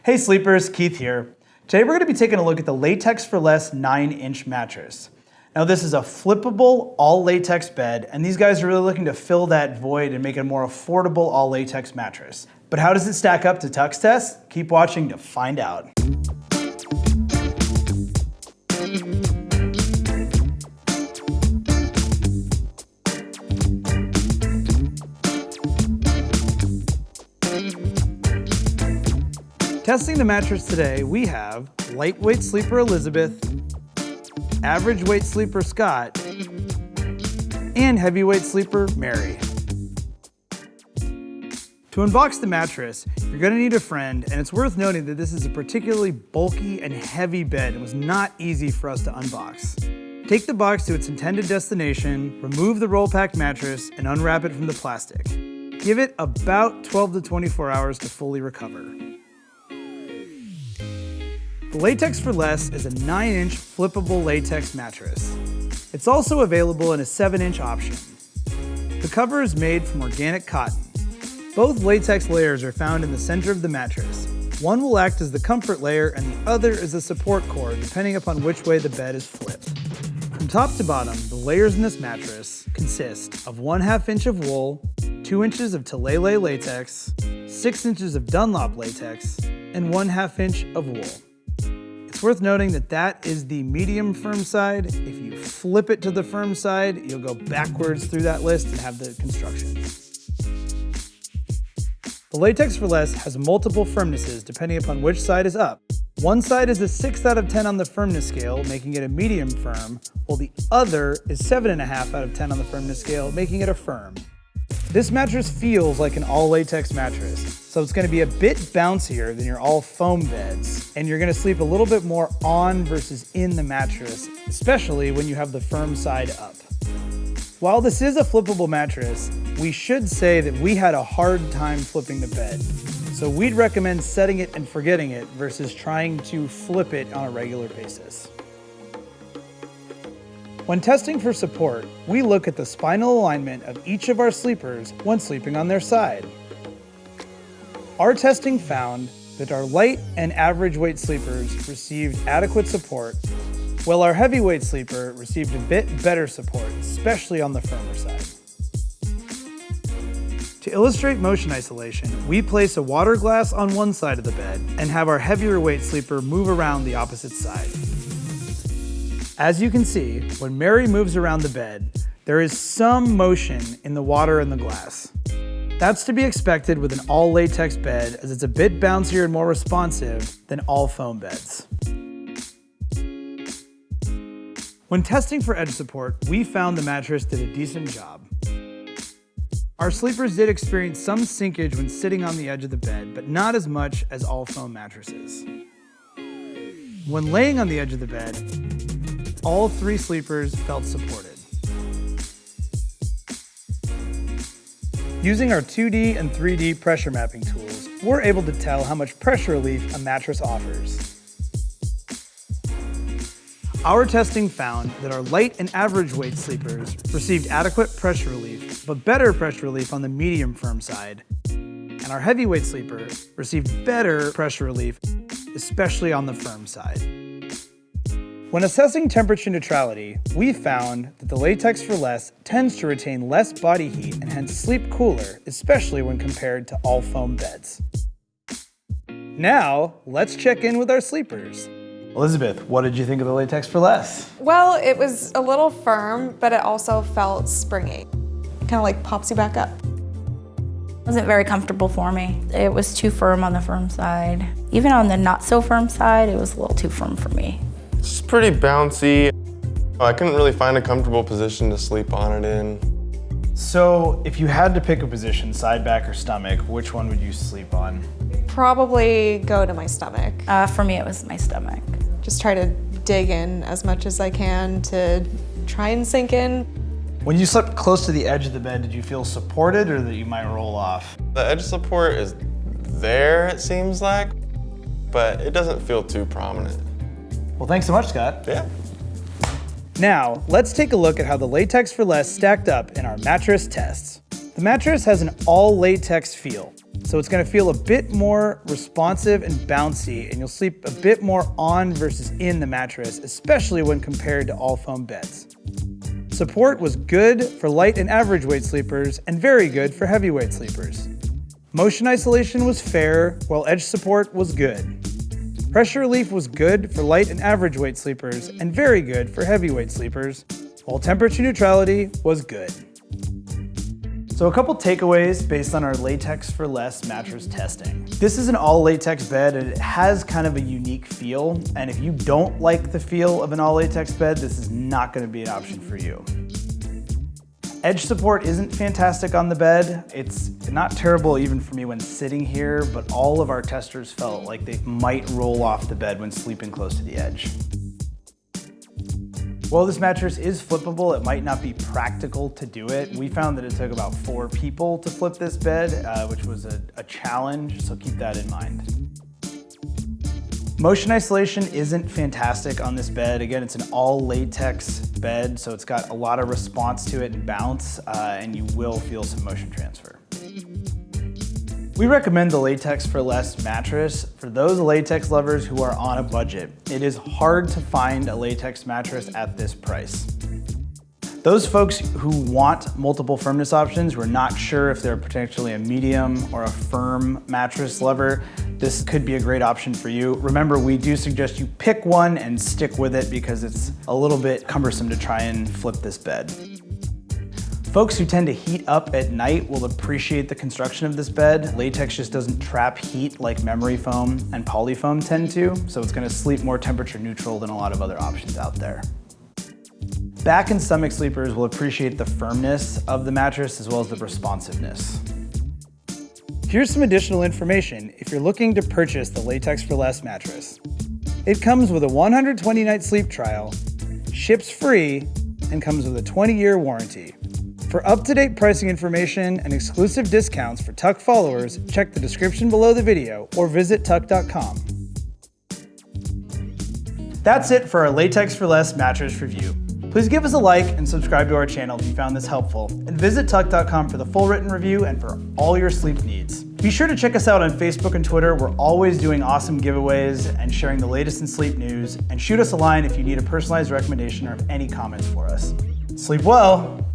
Hey sleepers, Keith here. Today we're going to be taking a look at the Latex for Less 9-inch mattress. Now this is a flippable all latex bed, and these guys are really looking to fill that void and make it a more affordable all latex mattress. But how does it stack up to Tuck's test? Keep watching to find out. Testing the mattress today, we have lightweight sleeper Elizabeth, average weight sleeper Scott, and heavyweight sleeper Mary. To unbox the mattress, you're going to need a friend, and it's worth noting that this is a particularly bulky and heavy bed and was not easy for us to unbox. Take the box to its intended destination, remove the roll pack mattress, and unwrap it from the plastic. Give it about 12 to 24 hours to fully recover. The Latex for Less is a 9-inch flippable latex mattress. It's also available in a 7-inch option. The cover is made from organic cotton. Both latex layers are found in the center of the mattress. One will act as the comfort layer and the other is the support core, depending upon which way the bed is flipped. From top to bottom, the layers in this mattress consist of 1/2 inch of wool, 2 inches of Tellele latex, 6 inches of Dunlop latex, and 1/2 inch of wool. It's worth noting that that is the medium firm side. If you flip it to the firm side, you'll go backwards through that list and have the construction. The Latex for Less has multiple firmnesses depending upon which side is up. One side is a 6 out of 10 on the firmness scale, making it a medium firm, while the other is 7.5 out of 10 on the firmness scale, making it a firm. This mattress feels like an all latex mattress, so it's going to be a bit bouncier than your all foam beds, and you're going to sleep a little bit more on versus in the mattress, especially when you have the firm side up. While this is a flippable mattress, we should say that we had a hard time flipping the bed, so we'd recommend setting it and forgetting it versus trying to flip it on a regular basis. When testing for support, we look at the spinal alignment of each of our sleepers when sleeping on their side. Our testing found that our light and average weight sleepers received adequate support, while our heavyweight sleeper received a bit better support, especially on the firmer side. To illustrate motion isolation, we place a water glass on one side of the bed and have our heavier weight sleeper move around the opposite side. As you can see, when Mary moves around the bed, there is some motion in the water and the glass. That's to be expected with an all latex bed, as it's a bit bouncier and more responsive than all foam beds. When testing for edge support, we found the mattress did a decent job. Our sleepers did experience some sinkage when sitting on the edge of the bed, but not as much as all foam mattresses. When laying on the edge of the bed, all 3 sleepers felt supported. Using our 2D and 3D pressure mapping tools, we're able to tell how much pressure relief a mattress offers. Our testing found that our light and average weight sleepers received adequate pressure relief, but better pressure relief on the medium firm side. And our heavyweight sleeper received better pressure relief, especially on the firm side. When assessing temperature neutrality, we found that the Latex for Less tends to retain less body heat and hence sleep cooler, especially when compared to all foam beds. Now, let's check in with our sleepers. Elizabeth, what did you think of the Latex for Less? Well, it was a little firm, but it also felt springy. Kind of like pops you back up. It wasn't very comfortable for me. It was too firm on the firm side. Even on the not so firm side, it was a little too firm for me. It's pretty bouncy. I couldn't really find a comfortable position to sleep on it in. So, if you had to pick a position, side, back, or stomach, which one would you sleep on? Probably go to my stomach. For me, it was my stomach. Just try to dig in as much as I can to try and sink in. When you slept close to the edge of the bed, did you feel supported or that you might roll off? The edge support is there, it seems like, but it doesn't feel too prominent. Well, thanks so much, Scott. Yeah. Now, let's take a look at how the Latex for Less stacked up in our mattress tests. The mattress has an all latex feel. So it's gonna feel a bit more responsive and bouncy, and you'll sleep a bit more on versus in the mattress, especially when compared to all foam beds. Support was good for light and average weight sleepers and very good for heavyweight sleepers. Motion isolation was fair, while edge support was good. Pressure relief was good for light and average weight sleepers and very good for heavyweight sleepers, while temperature neutrality was good. So a couple takeaways based on our Latex for Less mattress testing. This is an all latex bed and it has kind of a unique feel. And if you don't like the feel of an all latex bed, this is not gonna be an option for you. Edge support isn't fantastic on the bed. It's not terrible even for me when sitting here, but all of our testers felt like they might roll off the bed when sleeping close to the edge. While this mattress is flippable, it might not be practical to do it. We found that it took about 4 people to flip this bed, which was a challenge, so keep that in mind. Motion isolation isn't fantastic on this bed. Again, it's an all latex bed, so it's got a lot of response to it and bounce, and you will feel some motion transfer. We recommend the Latex for Less mattress for those latex lovers who are on a budget. It is hard to find a latex mattress at this price. Those folks who want multiple firmness options, who are not sure if they're potentially a medium or a firm mattress lover, this could be a great option for you. Remember, we do suggest you pick one and stick with it because it's a little bit cumbersome to try and flip this bed. Folks who tend to heat up at night will appreciate the construction of this bed. Latex just doesn't trap heat like memory foam and polyfoam tend to, so it's gonna sleep more temperature neutral than a lot of other options out there. Back and stomach sleepers will appreciate the firmness of the mattress as well as the responsiveness. Here's some additional information if you're looking to purchase the Latex for Less mattress. It comes with a 120-night sleep trial, ships free, and comes with a 20-year warranty. For up-to-date pricing information and exclusive discounts for Tuck followers, check the description below the video or visit tuck.com. That's it for our Latex for Less mattress review. Please give us a like and subscribe to our channel if you found this helpful, and visit tuck.com for the full written review and for all your sleep needs. Be sure to check us out on Facebook and Twitter. We're always doing awesome giveaways and sharing the latest in sleep news, and shoot us a line if you need a personalized recommendation or have any comments for us. Sleep well.